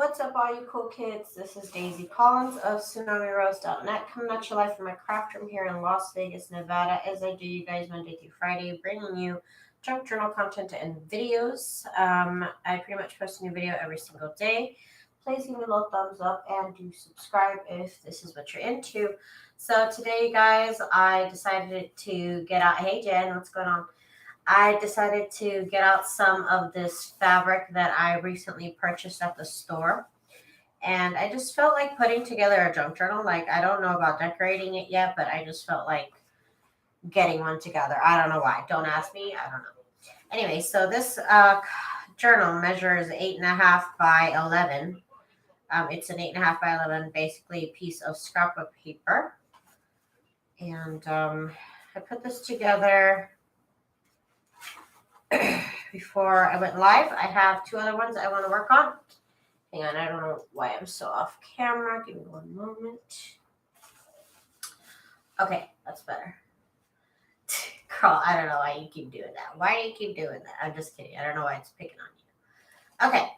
What's up, all you cool kids? This is Daisy Collins of TsunamiRose.net coming at you live from my craft room here in Las Vegas, Nevada, as I do you guys Monday through Friday, bringing you junk journal content and videos. I pretty much post a new video every single day. Please give me a little thumbs up and do subscribe if this is what you're into. So today, guys, I decided to get out. Hey, Jen, what's going on? I decided to get out some of this fabric that I recently purchased at the store. And I just felt like putting together a junk journal. Like, I don't know about decorating it yet, but I just felt like getting one together. I don't know why. Don't ask me. I don't know. Anyway, so this journal measures 8.5 by 11. It's an 8.5 by 11, basically a piece of scrap-A paper. And I put this together before I went live. I have two other ones I want to work on. Hang on, I don't know why I'm so off camera. Give me one moment. Okay, that's better. Girl, I don't know why you keep doing that. Why do you keep doing that? I'm just kidding. I don't know why it's picking on you. Okay,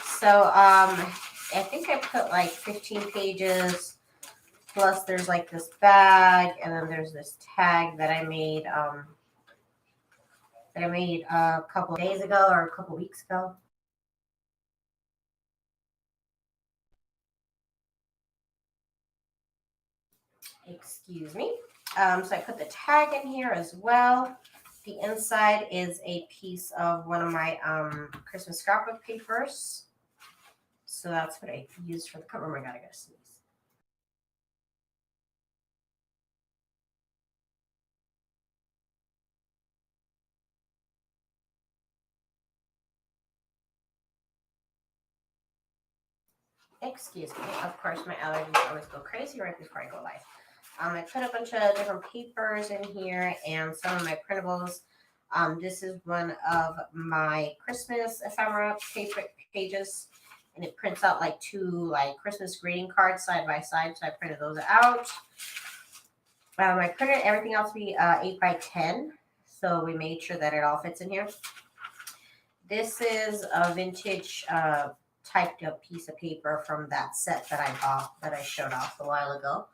so I think I put like 15 pages. Plus, there's like this bag, and then there's this tag that I made. A couple of days ago or a couple weeks ago. Excuse me. So I put the tag in here as well. The inside is a piece of one of my Christmas scrapbook papers. So that's what I used for the cover. Oh my God, I gotta sneeze. Excuse me. Of course, my allergies always go crazy right before I go live. I put a bunch of different papers in here and some of my printables. This is one of my Christmas ephemera paper pages, and it prints out like two Christmas greeting cards side by side. So I printed those out. I printed everything else to be 8 by 10, so we made sure that it all fits in here. This is a vintage typed up piece of paper from that set that I bought that I showed off a while ago.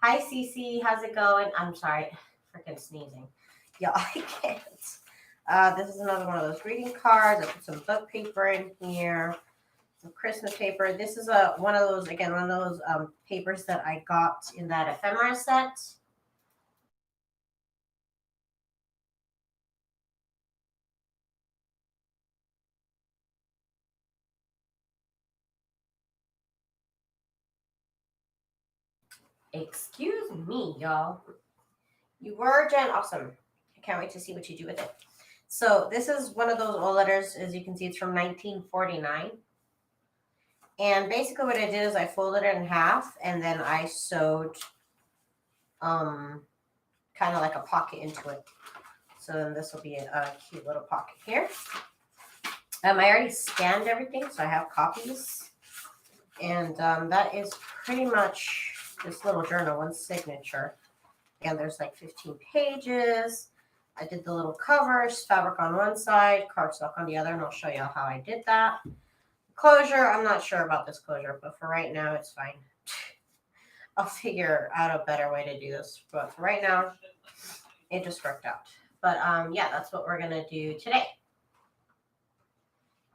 Hi, Cece. How's it going? I'm sorry. Freaking sneezing. Y'all, I can't. This is another one of those greeting cards. I put some book paper in here. Some Christmas paper. This is one of those papers that I got in that ephemera set. Excuse me, y'all. You were Jen. Awesome. I can't wait to see what you do with it. So this is one of those old letters. As you can see, it's from 1949. And basically what I did is I folded it in half and then I sewed kind of like a pocket into it. So then this will be a cute little pocket here. I already scanned everything, so I have copies. And that is pretty much this little journal, one signature. And there's like 15 pages. I did the little covers, fabric on one side, cardstock on the other, and I'll show you how I did that. Closure, I'm not sure about this closure, but for right now, it's fine. I'll figure out a better way to do this, but for right now, it just worked out. But yeah, that's what we're gonna do today.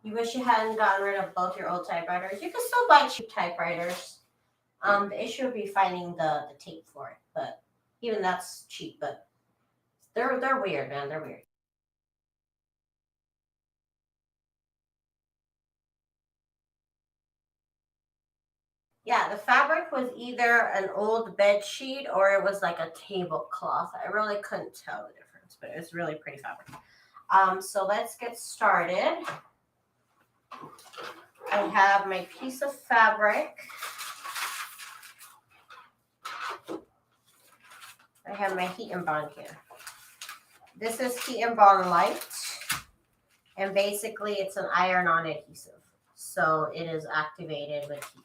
You wish you hadn't gotten rid of both your old typewriters. You can still buy cheap typewriters. The issue would be finding the tape for it, but even that's cheap. But they're weird, man. They're weird. Yeah, the fabric was either an old bed sheet or it was like a tablecloth. I really couldn't tell the difference, but it was really pretty fabric. So let's get started. I have my piece of fabric. I have my HeatnBond here. This is HeatnBond Lite, and basically it's an iron-on adhesive. So it is activated with heat.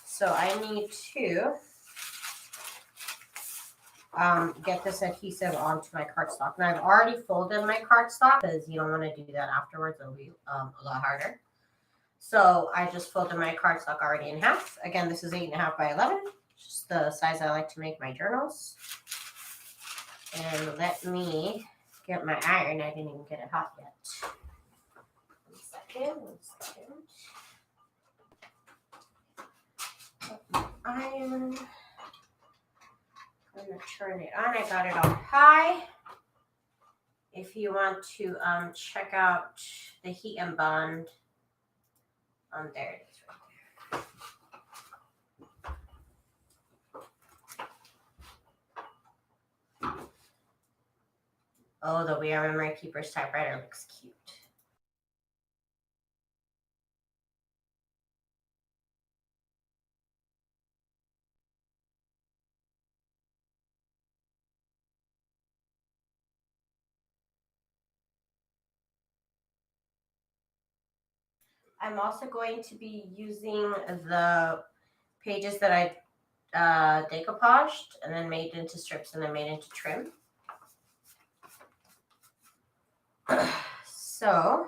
So I need to get this adhesive onto my cardstock. Now I've already folded my cardstock because you don't want to do that afterwards. It'll be a lot harder. So I just folded my cardstock already in half. Again, this is 8.5 by 11, just the size I like to make my journals. And let me get my iron. I didn't even get it hot yet. 1 second, 1 second. Iron. I'm gonna turn it on. I got it on high. If you want to check out the HeatnBond, there it is right there. Oh, the We Are Memory Keepers typewriter looks cute. I'm also going to be using the pages that I decoupaged and then made into strips and then made into trim. So,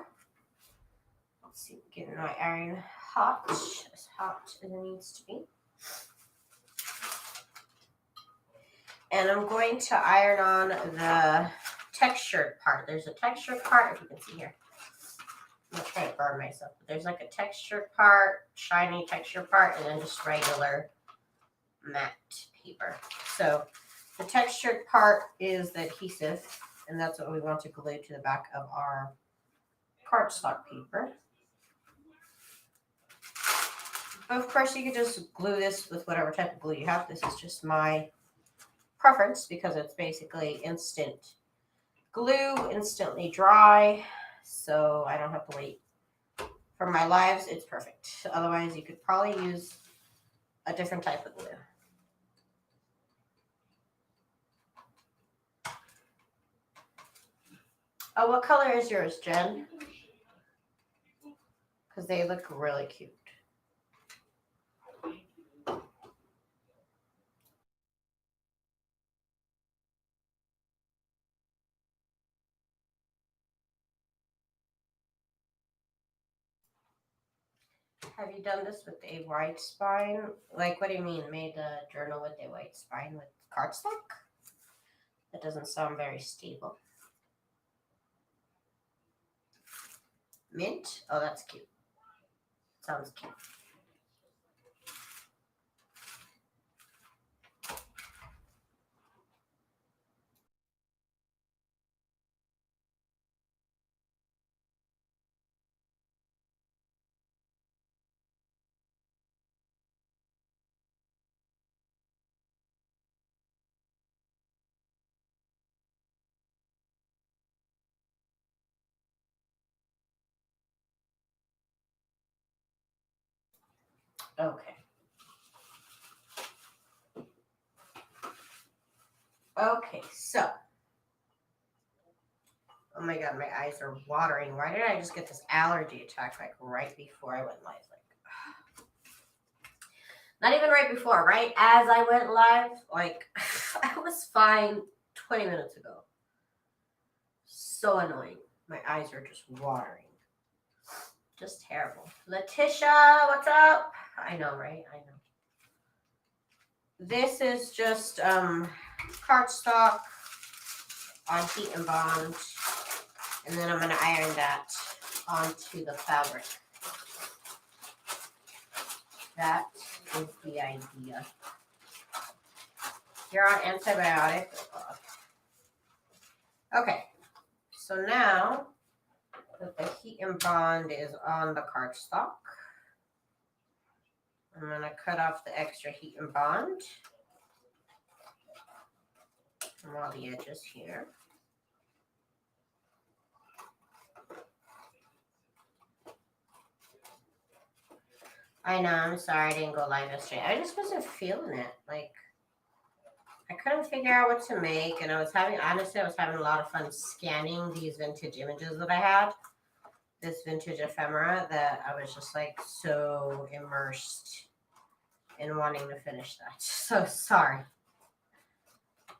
let's see, getting my iron hot, as hot as it needs to be. And I'm going to iron on the textured part. There's a textured part, if you can see here. I'm not trying to burn myself, but there's like a textured part, shiny texture part, and then just regular matte paper. So the textured part is the adhesive, and that's what we want to glue to the back of our cardstock paper. Of course, you could just glue this with whatever type of glue you have. This is just my preference because it's basically instant glue, instantly dry, so I don't have to wait. For my lives, it's perfect. Otherwise, you could probably use a different type of glue. Oh, what color is yours, Jen? Because they look really cute. Have you done this with a white spine? Like, what do you mean? Made a journal with a white spine with cardstock? That doesn't sound very stable. Mint? Oh, that's cute. Sounds cute. Okay. Okay, so. Oh my god, my eyes are watering. Why did I just get this allergy attack like right before I went live? Like, not even right before, right as I went live. Like, I was fine 20 minutes ago. So annoying. My eyes are just watering. Just terrible. Letitia, what's up? I know, right? I know. This is just cardstock on HeatnBond, and then I'm going to iron that onto the fabric. That is the idea. You're on antibiotic. Okay, so now that the HeatnBond is on the cardstock, I'm going to cut off the extra HeatnBond from all the edges here. I know, I'm sorry I didn't go live yesterday. I just wasn't feeling it. Like, I couldn't figure out what to make, and honestly, I was having a lot of fun scanning these vintage images that I had. This vintage ephemera that I was just like so immersed in wanting to finish that. So sorry.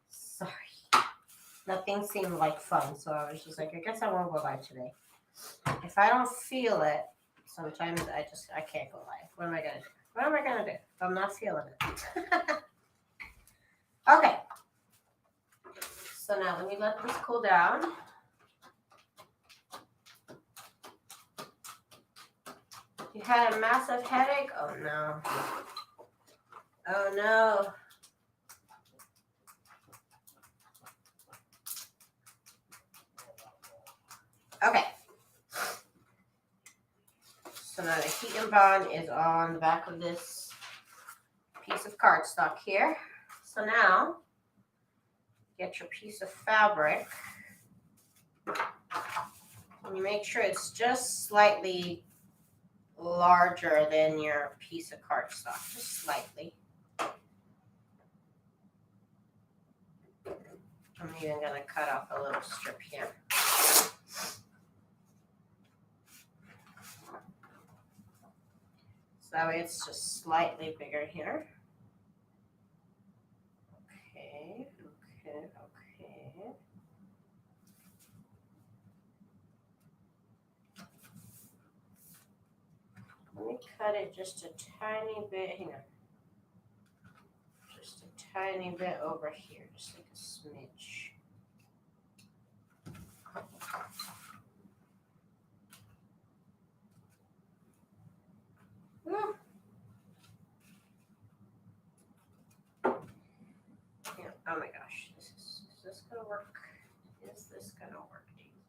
Sorry. Nothing seemed like fun, so I was just like, I guess I won't go live today. If I don't feel it, Sometimes I can't go live. What am I gonna do? What am I gonna do if I'm not feeling it? Okay. So now let me let this cool down. You had a massive headache? Oh no. Oh no. Okay. So now the HeatnBond is on the back of this piece of cardstock here. So now, get your piece of fabric. And you make sure it's just slightly larger than your piece of cardstock, just slightly. I'm even going to cut off a little strip here. So that way it's just slightly bigger here. Okay, okay, okay. Let me cut it just a tiny bit here. Just a tiny bit over here, just like a smidge. Woo. Yeah, oh my gosh, is this gonna work? Is this gonna work, Daisy?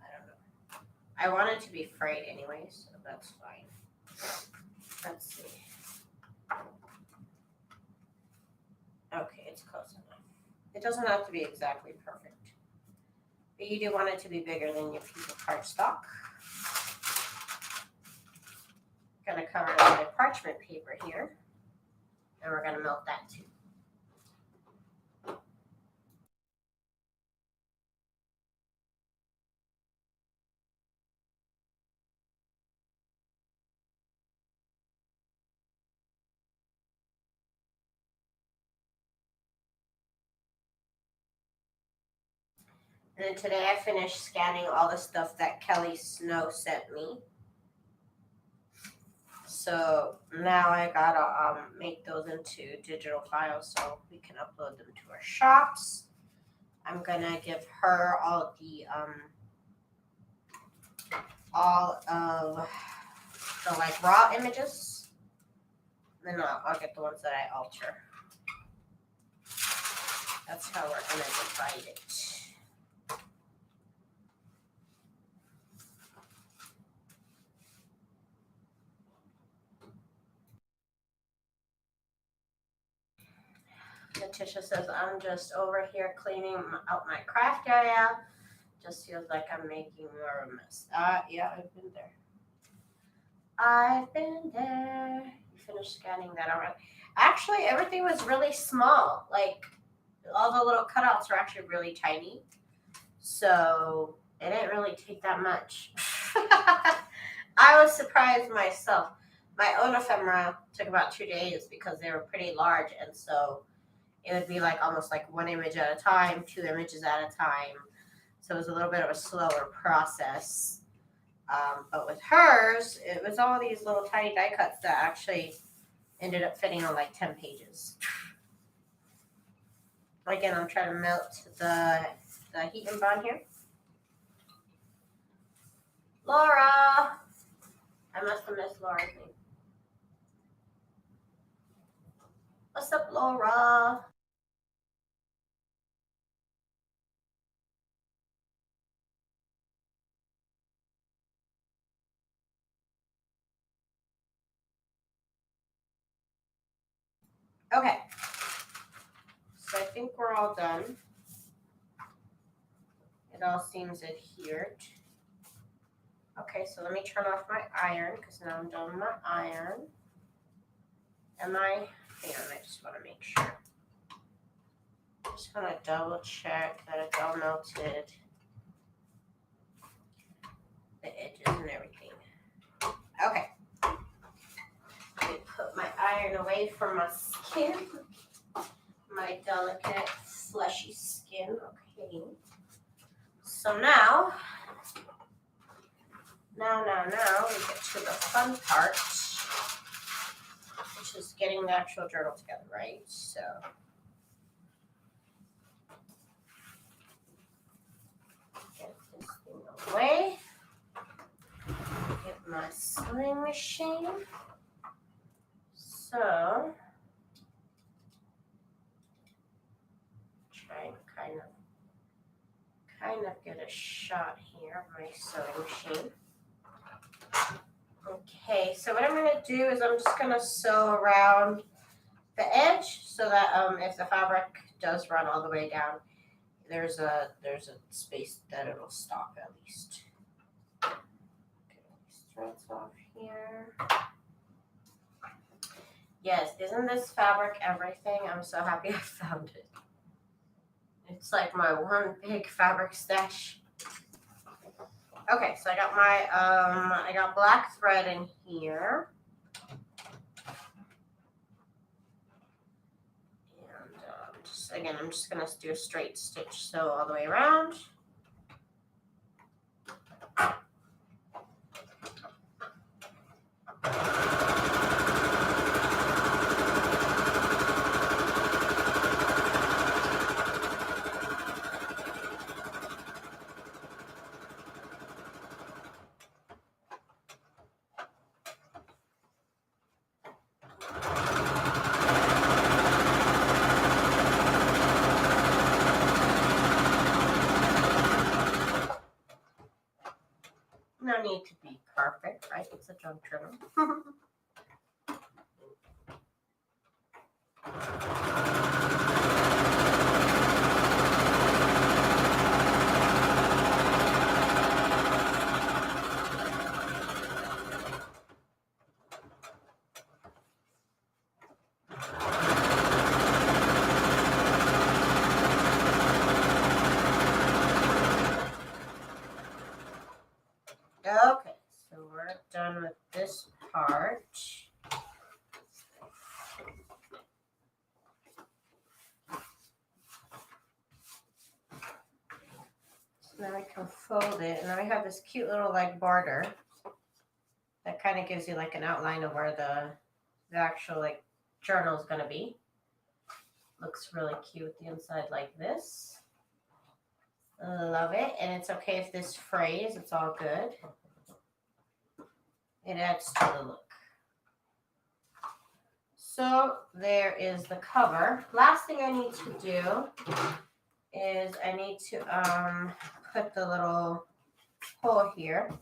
I don't know. I want it to be frayed anyway, so that's fine. Let's see. Okay, it's close enough. It doesn't have to be exactly perfect, but you do want it to be bigger than your piece of cardstock. Gonna cover it with my parchment paper here, and we're gonna melt that too. And then today I finished scanning all the stuff that Kelly Snow sent me. So now I gotta make those into digital files so we can upload them to our shops. I'm gonna give her all of the like raw images. Then I'll get the ones that I alter. That's how we're gonna divide it. Letitia says, I'm just over here cleaning out my craft area. Just feels like I'm making more of a mess. Yeah, I've been there. I've been there. You finished scanning that already. Actually, everything was really small. Like, all the little cutouts are actually really tiny. So, it didn't really take that much. I was surprised myself. My own ephemera took about 2 days because they were pretty large, and so it would be like almost like one image at a time, 2 images at a time. So it was a little bit of a slower process. But with hers, it was all these little tiny die cuts that actually ended up fitting on like 10 pages. Again, I'm trying to melt the HeatnBond here. Laura! I must have missed Laura's name. What's up, Laura? Okay. So I think we're all done. It all seems adhered. Okay, so let me turn off my iron because now I'm done with my iron. Hang on, I just want to make sure. Just want to double check that it's all melted. The edges and everything. Okay. Let me put my iron away from my skin. My delicate, fleshy skin. Okay. So now Now we get to the fun part, which is getting the actual journal together, right? So get this thing away. Get my sewing machine. So try and kind of get a shot here of my sewing machine. Okay, so what I'm going to do is I'm just going to sew around the edge so that if the fabric does run all the way down, there's a space that it'll stop at least. Okay, these threads off here. Yes, isn't this fabric everything? I'm so happy I found it. It's like my one big fabric stash. Okay, so I got my I got black thread in here. And I'm just gonna do a straight stitch sew all the way around. No need to be perfect, right? It's a junk journal. Okay, so we're done with this part. So now I can fold it, and then I have this cute little like border that kind of gives you like an outline of where the actual like journal is gonna be. Looks really cute with the inside like this. Love it, and it's okay if this frays, it's all good. It adds to the look. So there is the cover. Last thing I need to do is I need to put the little hole here.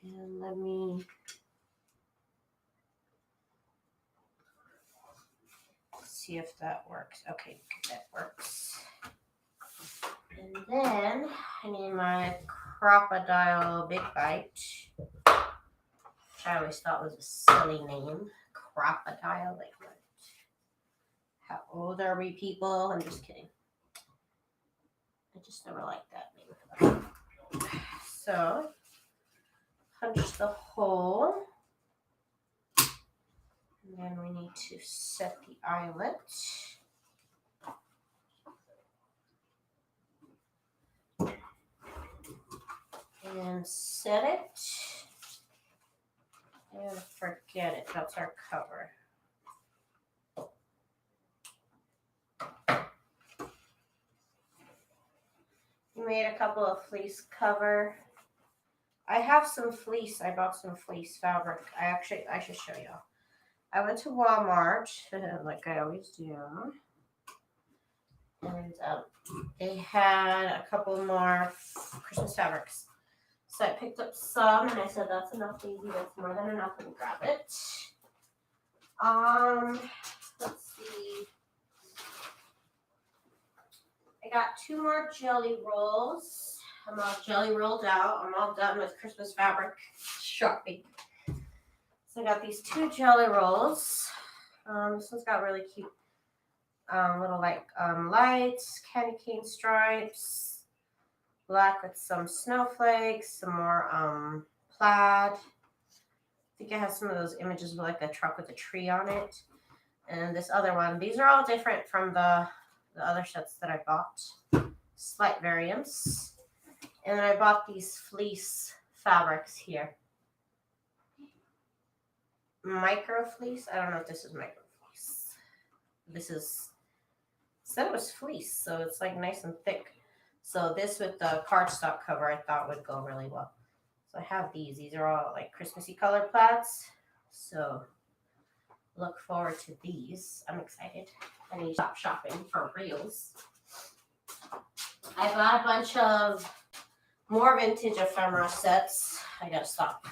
And let me see if that works. Okay, that works. And then I need my Crop-A-Dile Big Bite, which I always thought was a silly name. Crop-A-Dile, like what? How old are we, people? I'm just kidding. I just never liked that name. So punch the hole. And then we need to set the eyelet. And set it. And forget it. That's our cover. We made a couple of fleece cover. I have some fleece. I bought some fleece fabric. I should show y'all. I went to Walmart, like I always do. And they had a couple more Christmas fabrics. So I picked up some, and I said, that's enough, Daisy. That's more than enough. And grab it. Let's see. I got 2 more jelly rolls. I'm all jelly rolled out. I'm all done with Christmas fabric shopping. So I got these 2 jelly rolls. This one's got really cute little like lights, candy cane stripes, black with some snowflakes, some more plaid. I think it has some of those images with like a truck with a tree on it. And this other one. These are all different from the other sets that I bought. Slight variants. And then I bought these fleece fabrics here. Micro fleece. I don't know if this is micro fleece. This is, said it was fleece, so it's like nice and thick. So this with the cardstock cover I thought would go really well. So I have these. These are all like Christmassy colored plaids. So look forward to these. I'm excited. I need to stop shopping for reels. I bought a bunch of more vintage ephemera sets. I gotta stop.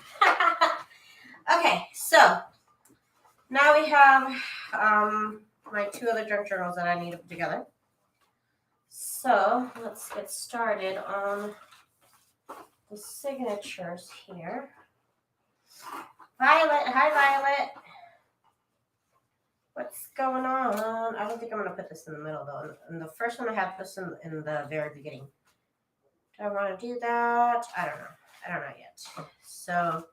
Okay, so now we have my 2 other junk journals that I need to put together. So let's get started on the signatures here. Violet, hi Violet. What's going on? I don't think I'm gonna put this in the middle though. And the first one I have this in the very beginning. Do I want to do that? I don't know. I don't know yet. So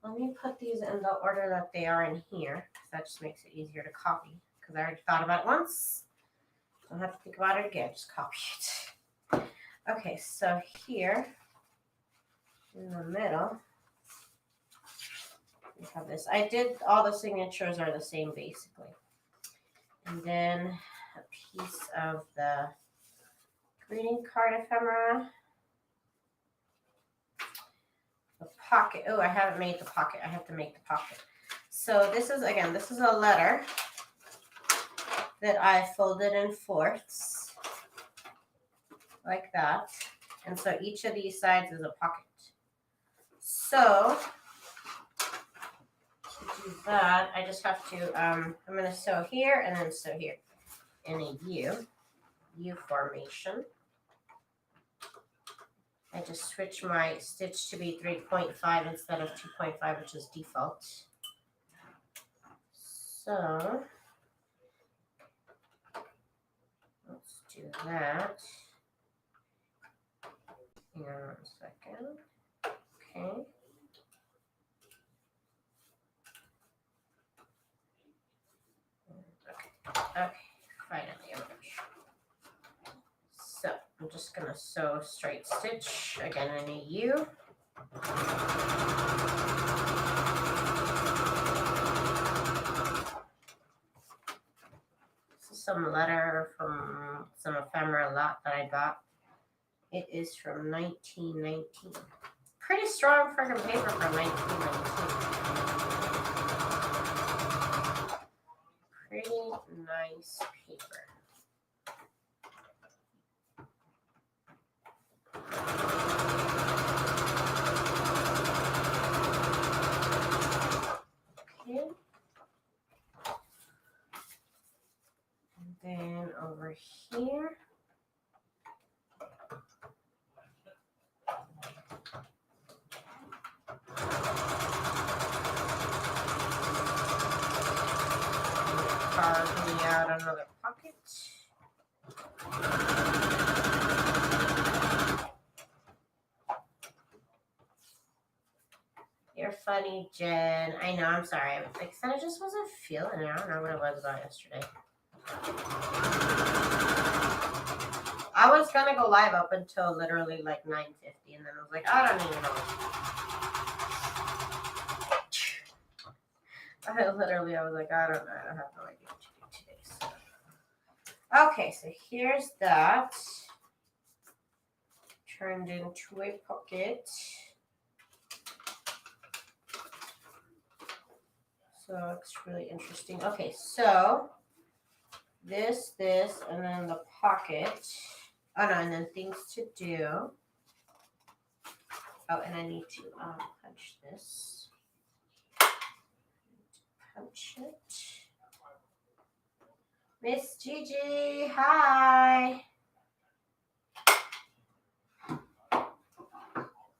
let me put these in the order that they are in here, because that just makes it easier to copy. Because I already thought about it once. Don't have to think about it again. Just copy it. Okay, so here in the middle, we have this. I did all the signatures are the same basically. And then a piece of the greeting card ephemera. The pocket. Oh, I haven't made the pocket. I have to make the pocket. So this is, again, this is a letter that I folded in fourths like that. And so each of these sides is a pocket. So to do that, I just have to, I'm going to sew here and then sew here in a U formation. I just switch my stitch to be 3.5 instead of 2.5, which is default. So let's do that. Hang on 1 second. Okay. Okay, finally, so I'm just gonna sew straight stitch again in a U. This is some letter from some ephemera lot that I got. It is from 1919. Pretty strong friggin' paper from 1919. Pretty nice paper. Okay. And then over here, carve me out another pocket. You're funny, Jen. I know, I'm sorry. Like I said, I just wasn't feeling it. I don't know what it was about yesterday. I was gonna go live up until literally like 9:50, and then I was like, I don't even know. I was like, I don't know. I don't have no idea what to do today. So. Okay, so here's that. Turned into a pocket. So it looks really interesting. Okay, so this, and then the pocket. Oh no, and then things to do. Oh, and I need to punch this. Punch it. Miss Gigi, hi.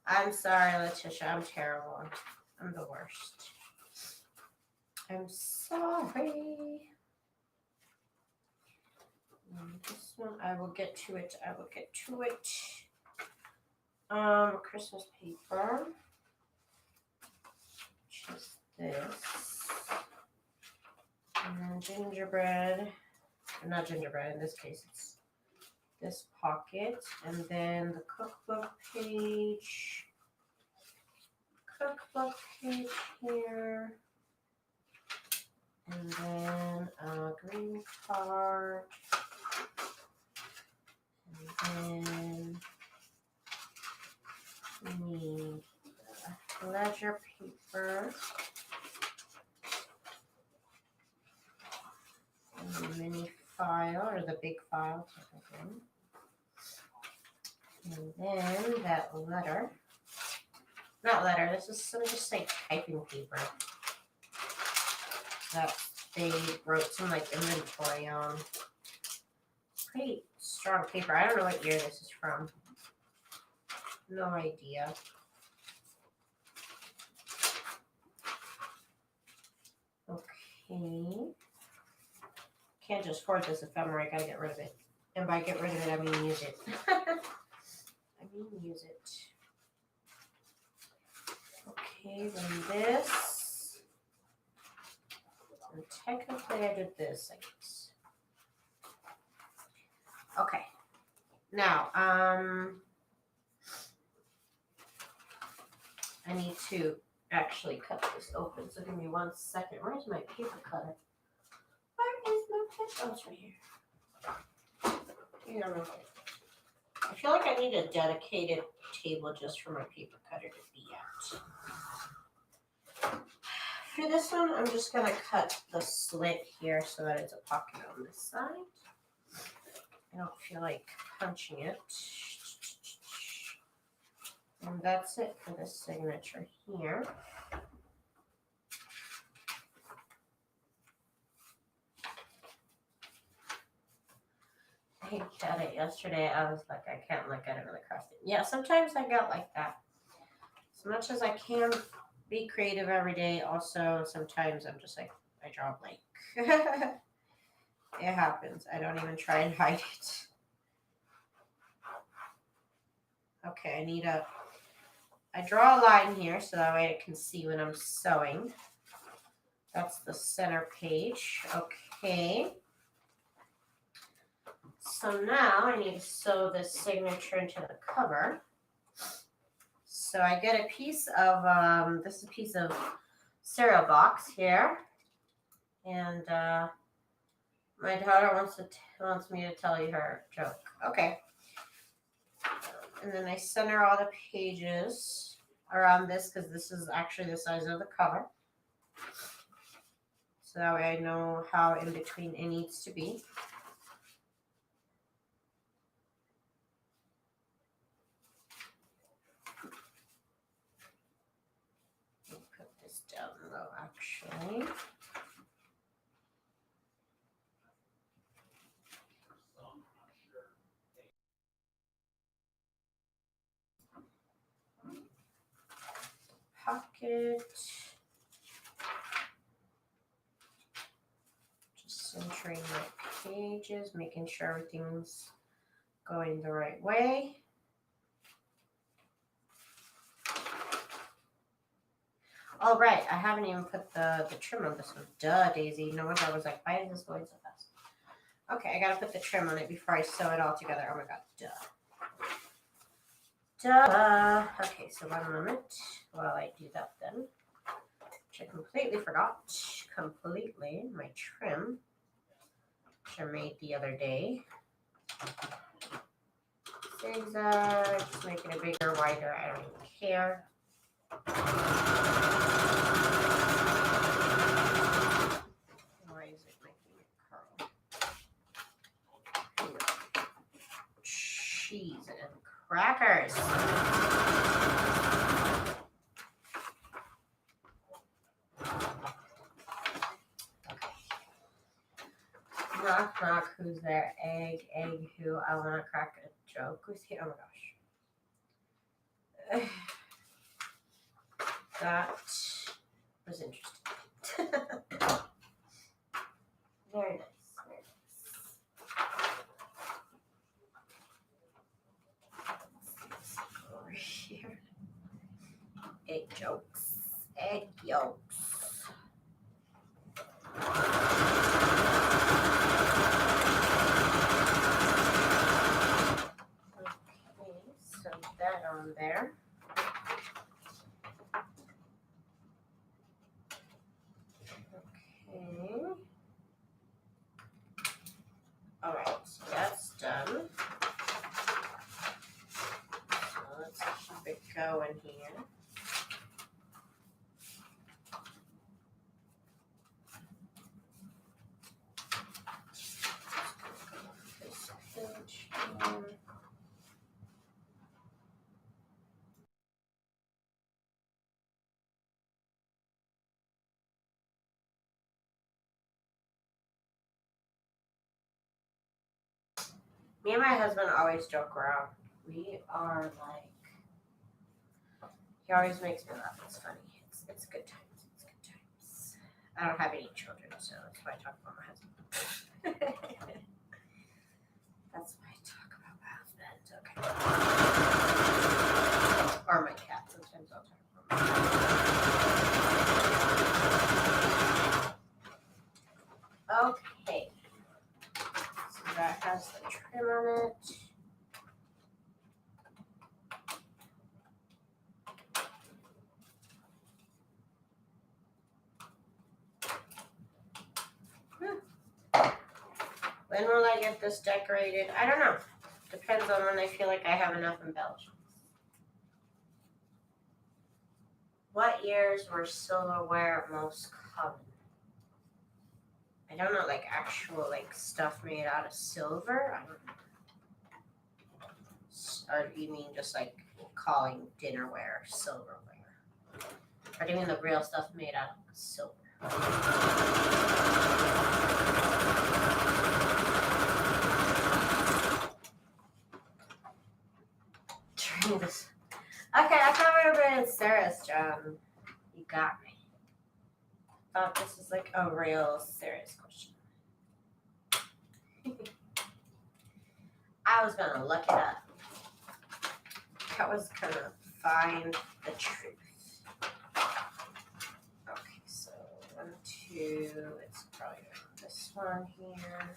I'm sorry, Letitia. I'm terrible. I'm the worst. I'm sorry. This one, I will get to it. I will get to it. Christmas paper. Which is this. And then gingerbread. Not gingerbread, in this case, it's this pocket. And then the cookbook page. cookbook page here. And then a green card. And then we need ledger paper. And the mini file, or the big file, and then that letter. Not letter, this is some just like typing paper that they wrote some like inventory on. Pretty strong paper. I don't know what year this is from. No idea. Okay. Can't just hoard this ephemera, I gotta get rid of it. And by get rid of it, I mean use it. I mean use it. Okay, then this. And technically I did this, I guess. Okay. Now, I need to actually cut this open, so give me 1 second. Where's my paper cutter? Where is my paper? Oh, it's right here. Yeah. I feel like I need a dedicated table just for my paper cutter to be at. For this one, I'm just going to cut the slit here so that it's a pocket on this side. I don't feel like punching it. And that's it for this signature here. I looked at it yesterday. I was like, I can't look at it really crossed it. Yeah, sometimes I get like that. As much as I can be creative every day, also sometimes I'm just like, I draw blank. It happens. I don't even try and hide it. Okay, I draw a line here so that way I can see when I'm sewing. That's the center page. Okay. So now I need to sew this signature into the cover. So I get a piece of, this is a piece of cereal box here. And my daughter wants me to tell you her joke. Okay. And then I center all the pages around this because this is actually the size of the cover. So that way I know how in between it needs to be. Put this down low actually. Pocket. Just centering my pages, making sure everything's going the right way. All right, I haven't even put the trim on this one. Duh, Daisy. No wonder I was like, why is this going so fast? Okay, I gotta put the trim on it before I sew it all together. Oh my god, duh. Duh. Okay, so 1 moment while I do that then. Which I completely forgot. Completely. My trim, which I made the other day. Zigzag. Just make it a bigger, wider. I don't even care. Why is it making it curl? Cheese and crackers. Knock, knock, who's there? Egg, who? I want to crack a joke with you. Oh my gosh. That was interesting. Very nice, very nice. Over here. Egg jokes. Egg yolks. Okay, so that on there. it going here. Me and my husband always joke around. We are like, he always makes me laugh. It's funny. It's good times. It's good times. I don't have any children, so that's why I talk about my husband. That's why I talk about my husband. Okay. Or my cat. Sometimes I'll talk about my cat. Okay. So that has the trim on it. When will I get this decorated? I don't know. Depends on when I feel like I have enough embellishments. What years were silverware most common? I don't know, like actual like stuff made out of silver? I don't know. Or do you mean just like calling dinnerware silverware? Or do you mean the real stuff made out of silver? This. Okay, I thought we were being serious, John. You got me. Thought this was like a real serious question. I was gonna look it up. I was gonna find the truth. Okay, so 1, 2. It's probably this one here.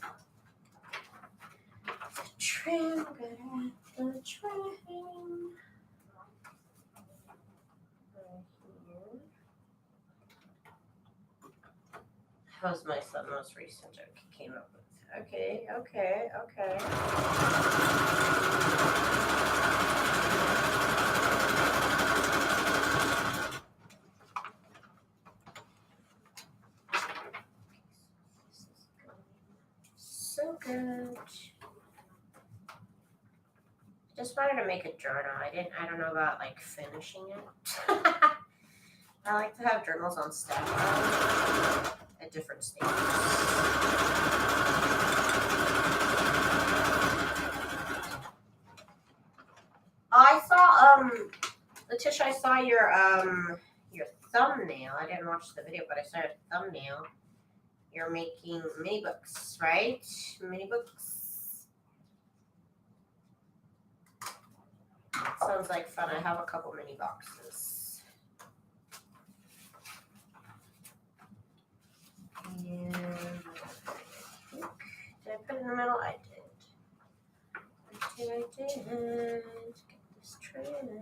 The trim, good at the trim. That was my son most recent joke he came up with. Okay. So good. Just wanted to make a journal. I don't know about like finishing it. I like to have journals on stack at different stages. I saw Letitia, I saw your thumbnail. I didn't watch the video, but I saw your thumbnail. You're making mini books, right? Mini books. Sounds like fun. I have a couple mini boxes. And did I put it in the middle? I did. Get this trim. There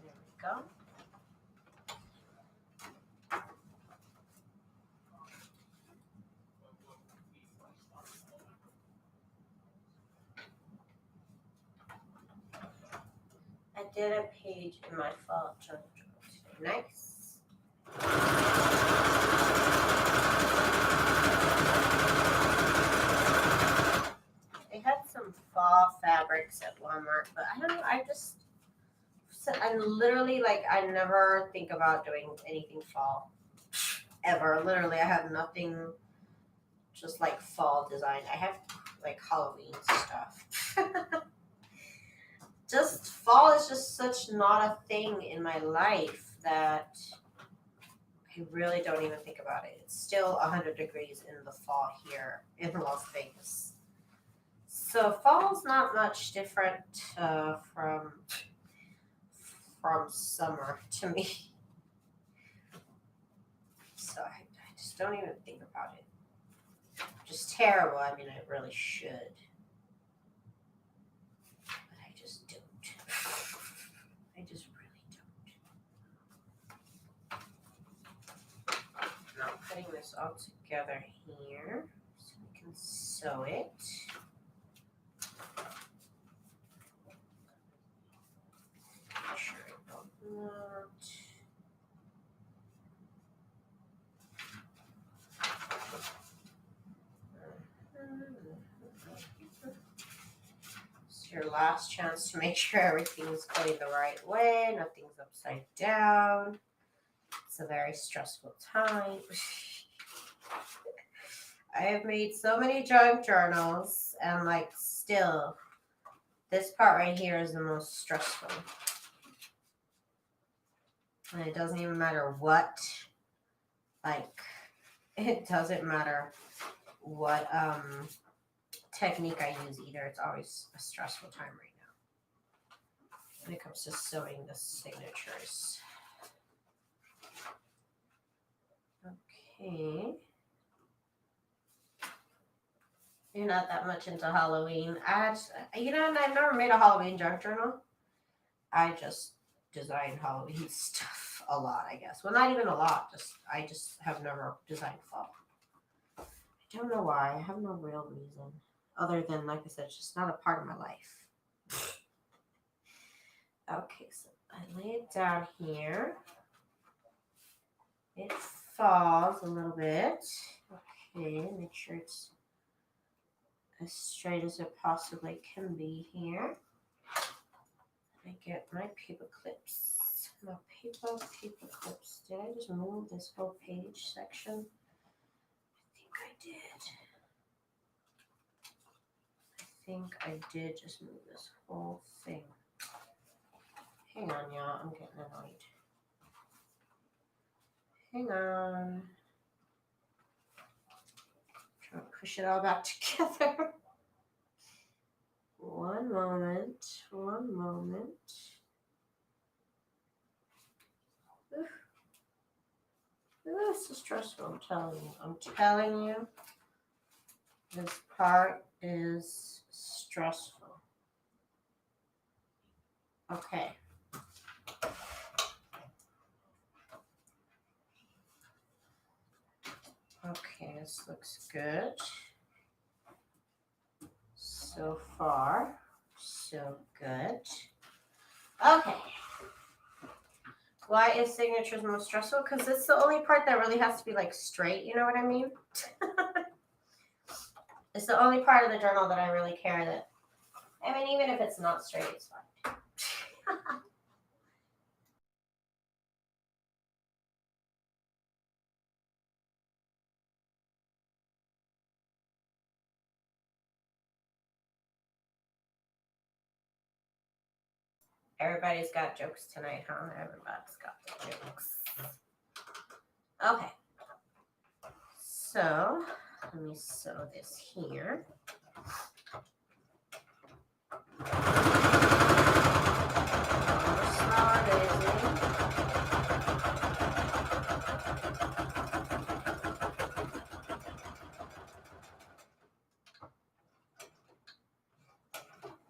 we go. I did a page in my fall junk journal today. Nice. They had some fall fabrics at Walmart, but I don't know. I'm literally like, I never think about doing anything fall ever. Literally, I have nothing just like fall design. I have like Halloween stuff. Just fall is just such not a thing in my life that I really don't even think about it. It's still 100 degrees in the fall here in Las Vegas. So fall's not much different from summer to me. So I just don't even think about it. Just terrible. I mean, I really should. But I just don't. I just really don't. I'm putting this this all together here so we can sew it. Make sure I don't knot. It's your last chance to make sure everything's going the right way, nothing's upside down. It's a very stressful time. I have made so many junk journals, and like still, this part right here is the most stressful. And it doesn't even matter what, like, it doesn't matter what technique I use either. It's always a stressful time right now when it comes to sewing the signatures. Okay. You're not that much into Halloween. I've never made a Halloween junk journal. I just design Halloween stuff a lot, I guess. Well, not even a lot. I just have never designed fall. I don't know why. I have no real reason. Other than, like I said, it's just not a part of my life. Okay, so I lay it down here. It falls a little bit. Okay, make sure it's as straight as it possibly can be here. I get my paper clips. My paper clips. Did I just move this whole page section? I think I did just move this whole thing. Hang on, y'all. I'm getting annoyed. Hang on. Trying to push it all back together. One moment. This is stressful, I'm telling you. This part is stressful. Okay. Okay, this looks good. So far, so good. Okay. Why is signatures most stressful? Because it's the only part that really has to be like straight, you know what I mean? It's the only part of the journal that I really care that, I mean, even if it's not straight, it's fine. Everybody's got jokes tonight, huh? Everybody's got the jokes. Okay. So, let me sew this here.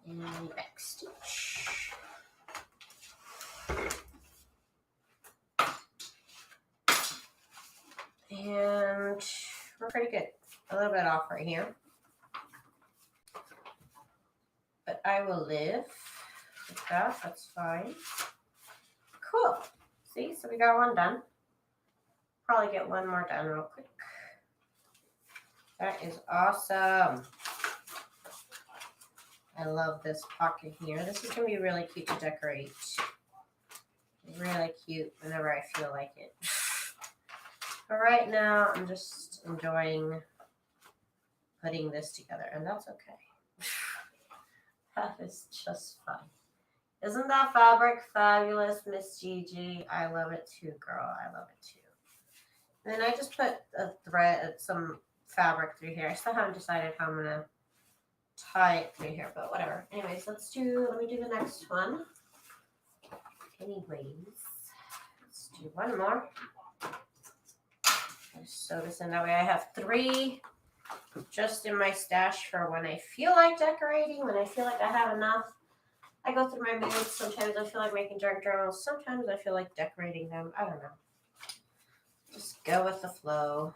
And back stitch. And we're pretty good. A little bit off right here. But I will live with that. That's fine. Cool. See, so we got one done. Probably get one more done real quick. That is awesome. I love this pocket here. This is going to be really cute to decorate. Really cute whenever I feel like it. But right now, I'm just enjoying putting this together, and that's okay. That is just fun. Isn't that fabric fabulous, Miss Gigi? I love it too, girl. I love it too. And then I just put a thread, some fabric through here. I still haven't decided how I'm going to tie it through here, but whatever. Anyways, let me do the next one. Anyways, let's do one more. Just sew this in. That way I have 3 just in my stash for when I feel like decorating, when I feel like I have enough. I go through my moods. Sometimes I feel like making junk journals. Sometimes I feel like decorating them. I don't know. Just go with the flow.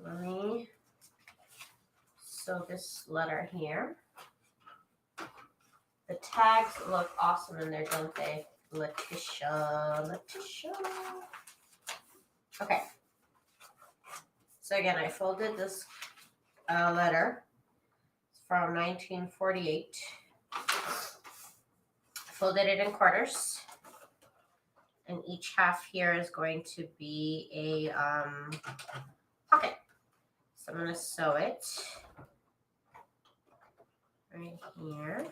Let me sew this letter here. The tags look awesome in there, don't they? Letitia. Okay. So again, I folded this letter from 1948. Folded it in quarters. And each half here is going to be a pocket. So I'm going to sew it right here.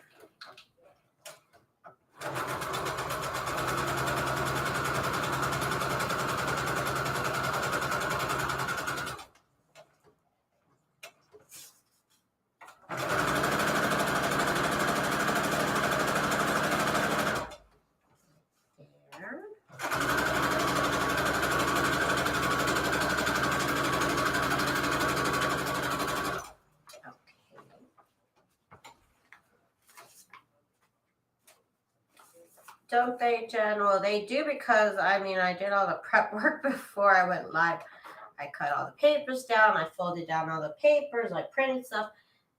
Don't they, Jen? Well, they do, because I mean, I did all the prep work before I went live. I cut all the papers down. I folded down all the papers. I printed stuff.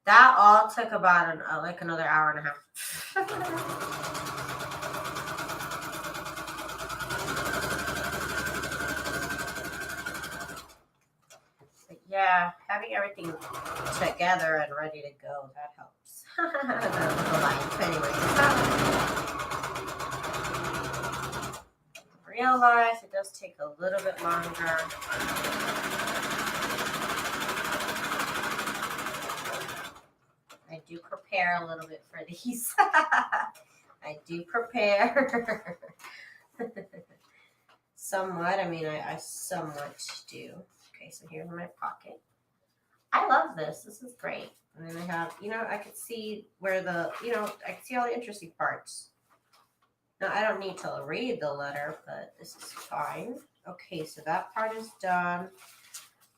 That all took about like another hour and a half. But yeah, having everything together and ready to go, that helps. The life, anyway. Realize it does take a little bit longer. I do prepare a little bit for these. I do prepare. Somewhat. I mean, I somewhat do. Okay, so here's my pocket. I love this. This is great. And then I have, I could see where the, I can see all the interesting parts. Now, I don't need to read the letter, but this is fine. Okay, so that part is done.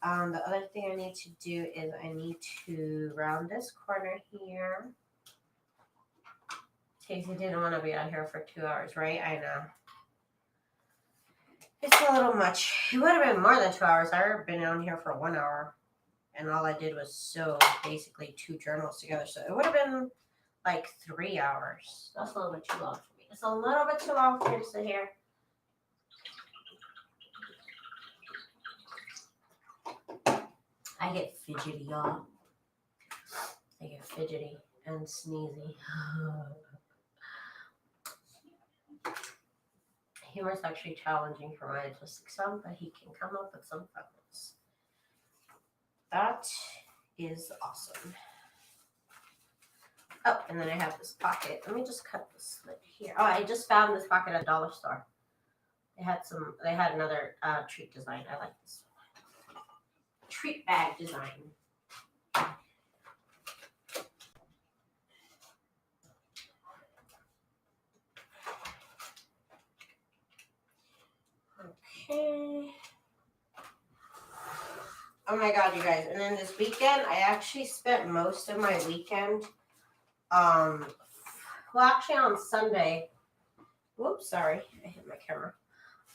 The other thing I need to do is I need to round this corner here. Casey didn't want to be out here for 2 hours, right? I know. It's a little much. It would have been more than 2 hours. I've been on here for 1 hour, and all I did was sew basically 2 journals together. So it would have been like 3 hours. That's a little bit too long for me. It's a little bit too long for me to sit here. I get fidgety, y'all. I get fidgety and sneezy. Humor is actually challenging for my autistic son, but he can come up with some fun ones. That is awesome. Oh, and then I have this pocket. Let me just cut the slit here. Oh, I just found this pocket at Dollar Store. They had another treat design. I like this one. Treat bag design. Okay. Oh my God, you guys. And then this weekend, I actually spent most of my weekend, well, actually on Sunday, whoops, sorry, I hit my camera.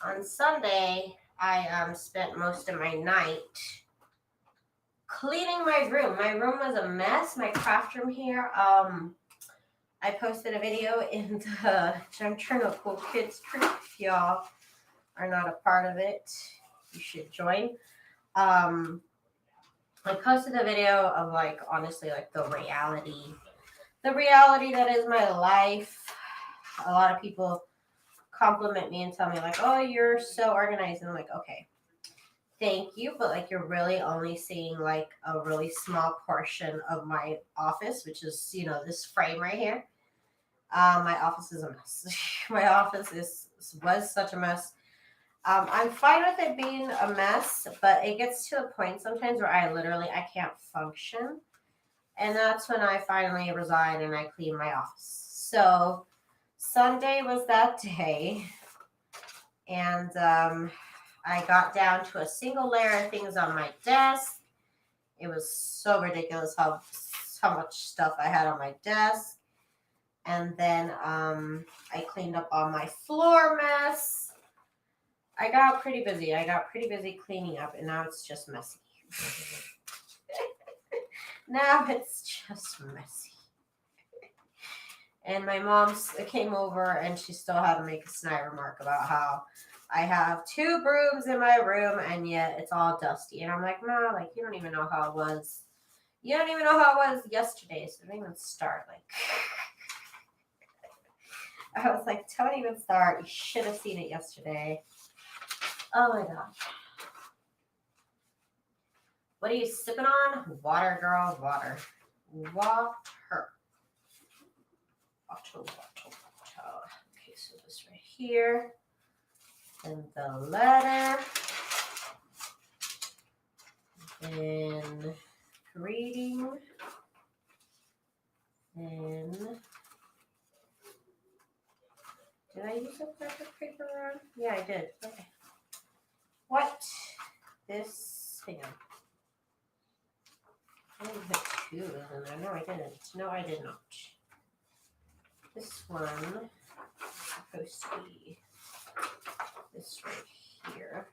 On Sunday, I spent most of my night cleaning my room. My room was a mess, my craft room here. I posted a video in the Gem Journal Cool Kids group. If y'all are not a part of it, you should join. I posted a video of, like, honestly, like the reality that is my life. A lot of people compliment me and tell me, like, oh, you're so organized. And I'm like, okay, thank you. But, like, you're really only seeing, like, a really small portion of my office, which is, this frame right here. My office is a mess. My office was such a mess. I'm fine with it being a mess, but it gets to a point sometimes where I can't function. And that's when I finally resign and I clean my office. So Sunday was that day. And I got down to a single layer of things on my desk. It was so ridiculous how much stuff I had on my desk. And then I cleaned up all my floor mess. I got pretty busy. Cleaning up, and now it's just messy. Now it's just messy. And my mom came over and she still had to make a snide remark about how I have 2 brooms in my room and yet it's all dusty. And I'm like, Ma, like, you don't even know how it was. You don't even know how it was yesterday, so don't even start. Like, I was like, don't even start. You should have seen it yesterday. Oh my gosh. What are you sipping on? Water, girl, water. Water. Water. Okay, so this right here. And the letter. Then greeting. Then did I use a plastic paper on? Yeah, I did. Okay. What? This, hang on. I didn't put 2 in there. No, I didn't. No, I did not. This one is supposed to be this right here.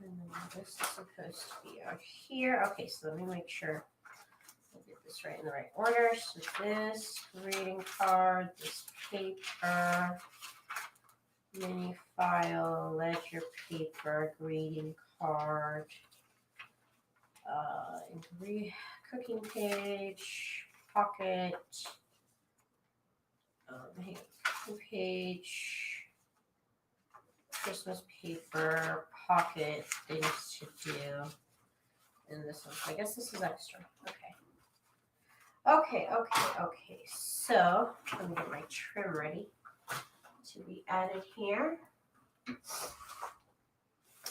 And then this is supposed to be out here. Okay, so let me make sure I get this right in the right order. So this greeting card, this paper, mini file, ledger paper, greeting card, cooking page, pocket, cooking page, Christmas paper, pocket, things to do, and this one. I guess this is extra. Okay. Okay. So let me get my trim ready to be added here.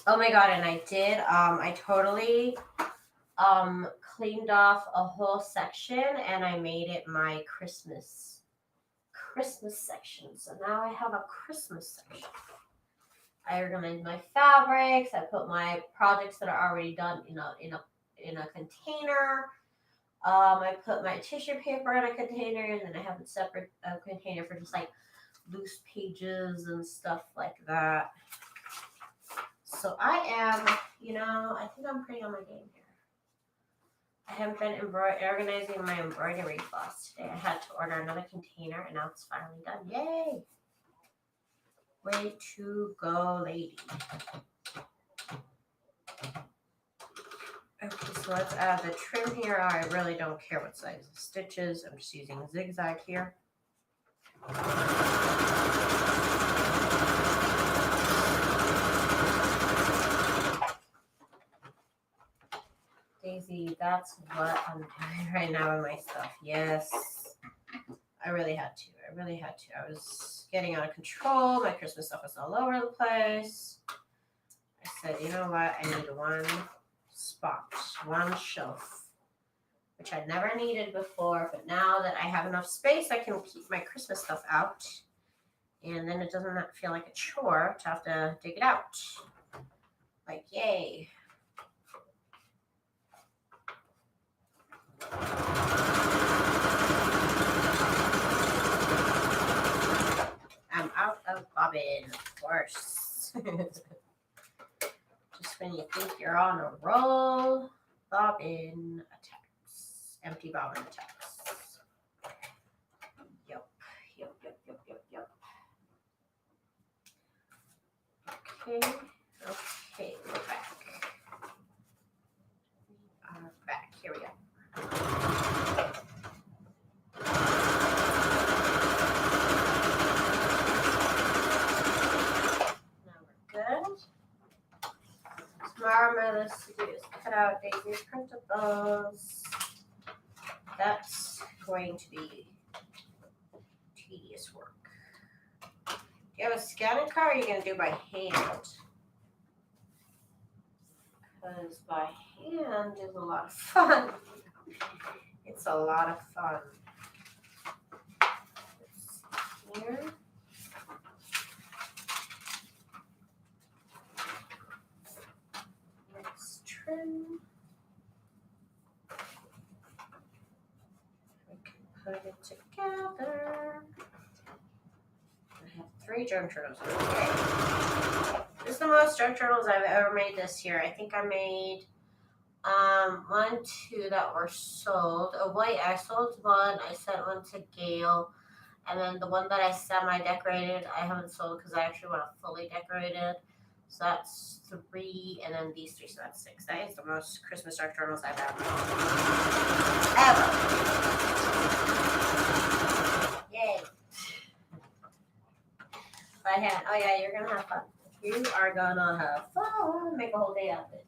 Oh my god, and I did. I totally cleaned off a whole section and I made it my Christmas section. So now I have a Christmas section. I organized my fabrics. I put my projects that are already done in a container. I put my tissue paper in a container, and then I have a separate container for just like loose pages and stuff like that. So I am, I think I'm pretty on my game here. I haven't been organizing my embroidery floss today. I had to order another container, and now it's finally done. Yay! Way to go, lady. Okay, so let's add the trim here. I really don't care what size of stitches. I'm just using zigzag here. Daisy, that's what I'm doing right now with my stuff. Yes, I really had to. I was getting out of control. My Christmas stuff was all over the place. I said, you know what? I need one spot, one shelf, which I never needed before. But now that I have enough space, I can keep my Christmas stuff out. And then it doesn't feel like a chore to have to dig it out. Like, yay. I'm out of bobbin, of course. Just when you think you're on a roll, bobbin attacks. Empty bobbin attacks. Yep. Okay, we're back. We are back. Here we go. Tomorrow my list to do is cut out Resize Printables. That's going to be tedious work. Do you have a scanning car or are you going to do by hand? Because by hand is a lot of fun. It's a lot of fun. Let's see here. Trim. We can put it together. I have 3 germ turtles. Okay. This is the most junk journals I've ever made this year. I think I made 1, 2 that were sold. A white, I sold one. I sent one to Gail. And then the one that I semi-decorated, I haven't sold because I actually want to fully decorate it. So that's 3, and then these 3, so that's 6. That is the most Christmas junk journals I've ever made. Ever. Yay. By hand. Oh yeah, you're gonna have fun. You are gonna have fun. Make a whole day out of it.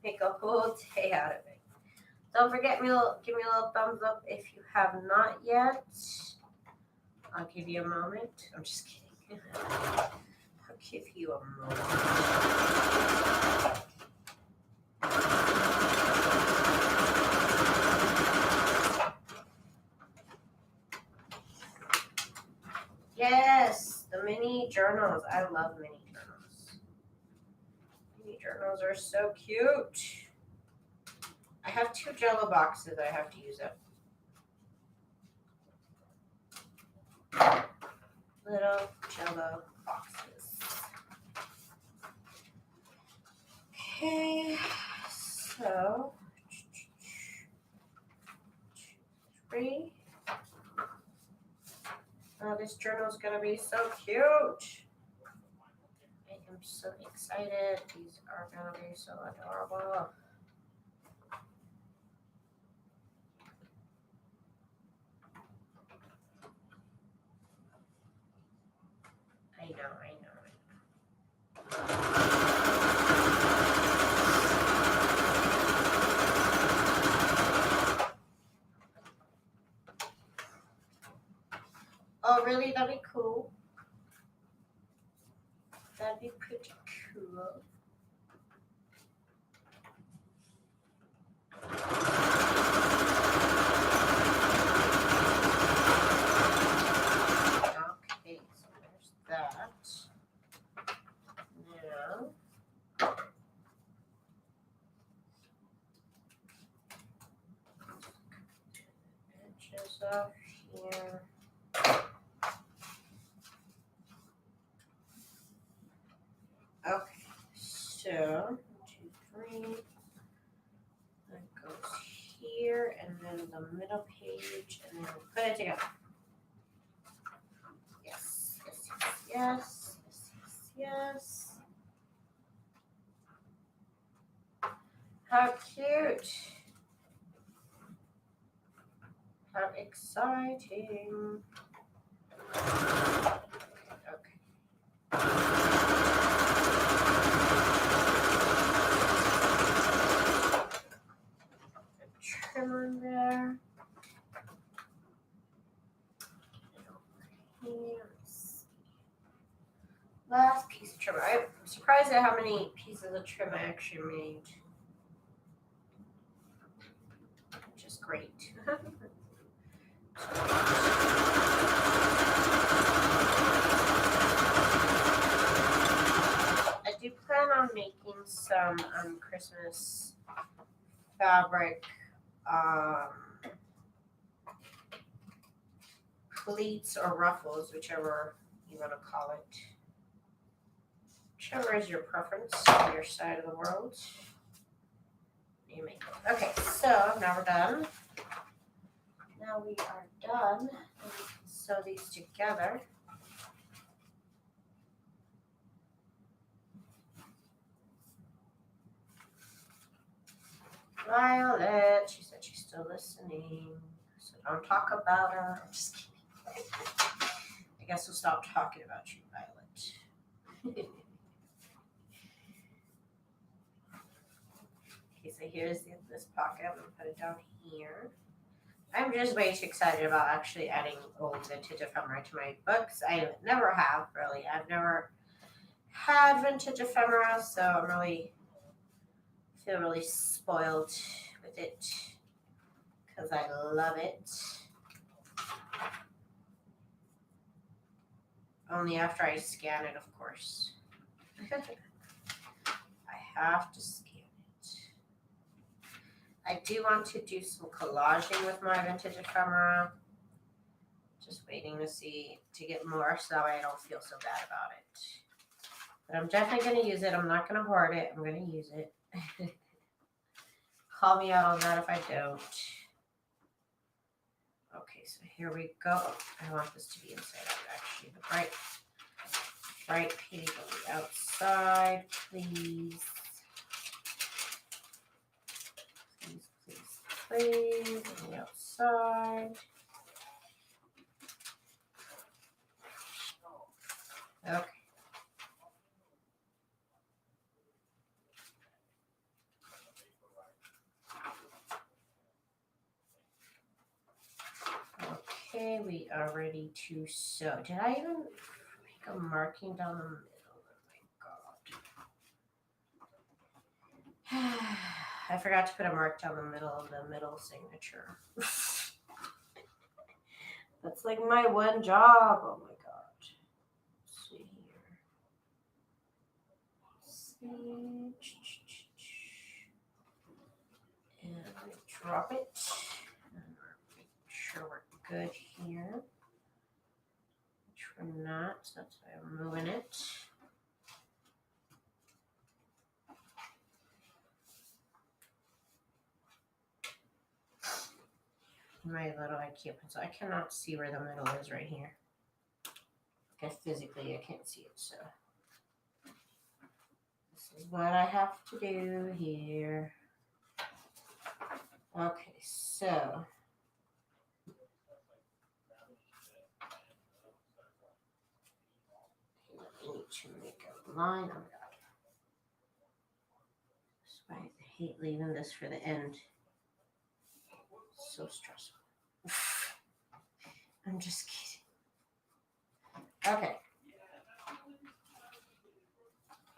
Make a whole day out of it. Don't forget give me a little thumbs up if you have not yet. I'll give you a moment. I'm just kidding. I'll give you a moment. Yes, the mini journals. I love mini journals. Mini journals are so cute. I have 2 Jello boxes I have to use up. Little Jello boxes. Okay, so 3. Oh, this journal is gonna be so cute. I am so excited. These are gonna be so adorable. I know. Oh, really? That'd be cool. That'd be pretty cool. Okay, so there's that. Now, edges off here. Okay, so 1, 2, 3. That goes here, and then the middle page, and then we'll put it together. Yes. How cute. How exciting. Okay. Trim on there. Last piece of trim. I'm surprised at how many pieces of trim I actually made. Which is great. I do plan on making some Christmas fabric pleats or ruffles, whichever you want to call it. Whichever is your preference on your side of the world. You make it. Okay, so now we're done. Now we are done. And we can sew these together. Violet, she said she's still listening. So don't talk about her. I'm just kidding. I guess we'll stop talking about you, Violet. Okay, so here's this pocket. I'm going to put it down here. I'm just way too excited about actually adding old vintage ephemera to my books. I never have, really. I've never had vintage ephemera, so I'm feel really spoiled with it because I love it. Only after I scan it, of course. I have to scan it. I do want to do some collaging with my vintage ephemera. Just waiting to get more so that way I don't feel so bad about it. But I'm definitely going to use it. I'm not going to hoard it. I'm going to use it. Call me out on that if I don't. Okay, so here we go. I want this to be inside out, actually. The bright page on the outside, please. Please, on the outside. Okay. Okay, we are ready to sew. Did I even make a marking down the middle? Oh my god. I forgot to put a mark down the middle of the middle signature. That's like my one job. Oh my god. Let's see here. And drop it. And make sure we're good here. Which we're not, so that's why I'm moving it. My little IKEA pencil. I cannot see where the middle is right here. I guess physically I can't see it, so this is what I have to do here. Okay, so I need to make a line. Oh my god. That's why I hate leaving this for the end. So stressful. I'm just kidding. Okay.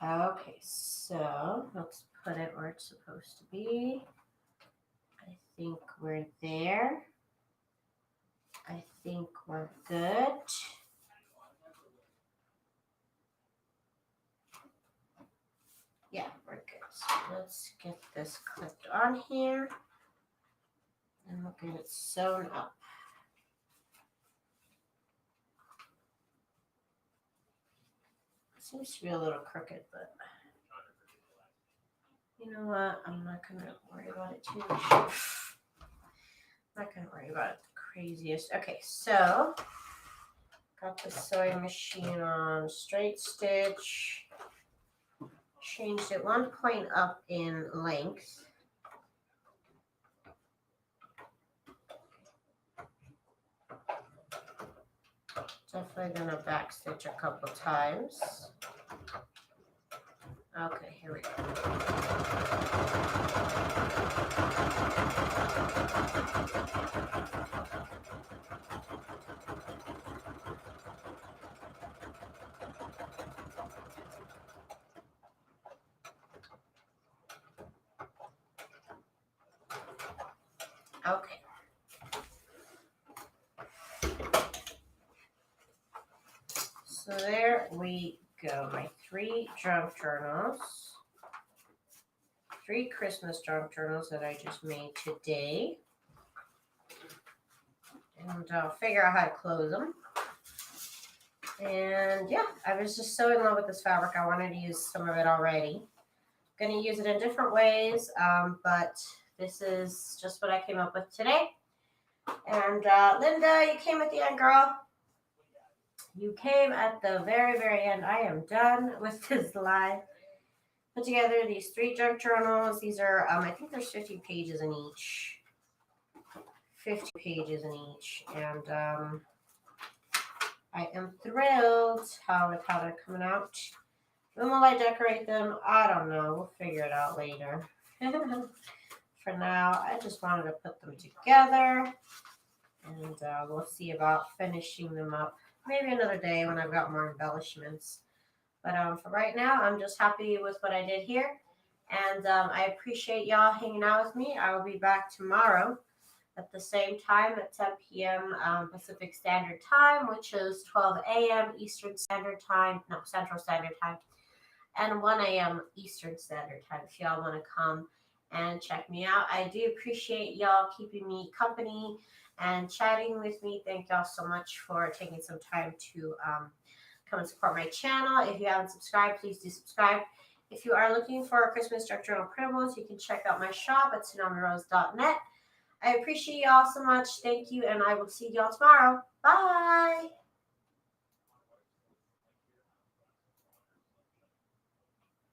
Okay, so let's put it where it's supposed to be. I think we're there. I think we're good. Yeah, we're good. So let's get this clipped on here. And we'll get it sewn up. It seems to be a little crooked, but you know what? I'm not going to worry about it too much. I'm not going to worry about it the craziest. Okay, so got the sewing machine on straight stitch. Changed it 1 point up in length. Definitely gonna back stitch a couple times. Okay, here we go. Okay. So there we go. My 3 junk journals. 3 Christmas junk journals that I just made today. And I'll figure out how to close them. And yeah, I was just so in love with this fabric. I wanted to use some of it already. I'm going to use it in different ways, but this is just what I came up with today. And Linda, you came at the end, girl. You came at the very, very end. I am done with this live. Put together these 3 junk journals. These are, I think there's 50 pages in each. 50 pages in each. And I am thrilled how they're coming out. When will I decorate them? I don't know. We'll figure it out later. For now, I just wanted to put them together. And we'll see about finishing them up maybe another day when I've got more embellishments. But for right now, I'm just happy with what I did here. And I appreciate y'all hanging out with me. I will be back tomorrow at the same time at 10 p.m. Pacific Standard Time, which is 12 a.m. Eastern Standard Time. No, Central Standard Time. And 1 a.m. Eastern Standard Time if y'all want to come and check me out. I do appreciate y'all keeping me company and chatting with me. Thank y'all so much for taking some time to come and support my channel. If you haven't subscribed, please do subscribe. If you are looking for Christmas junk journal printables, you can check out my shop at TsunamiRose.net. I appreciate y'all so much. Thank you, and I will see y'all tomorrow. Bye!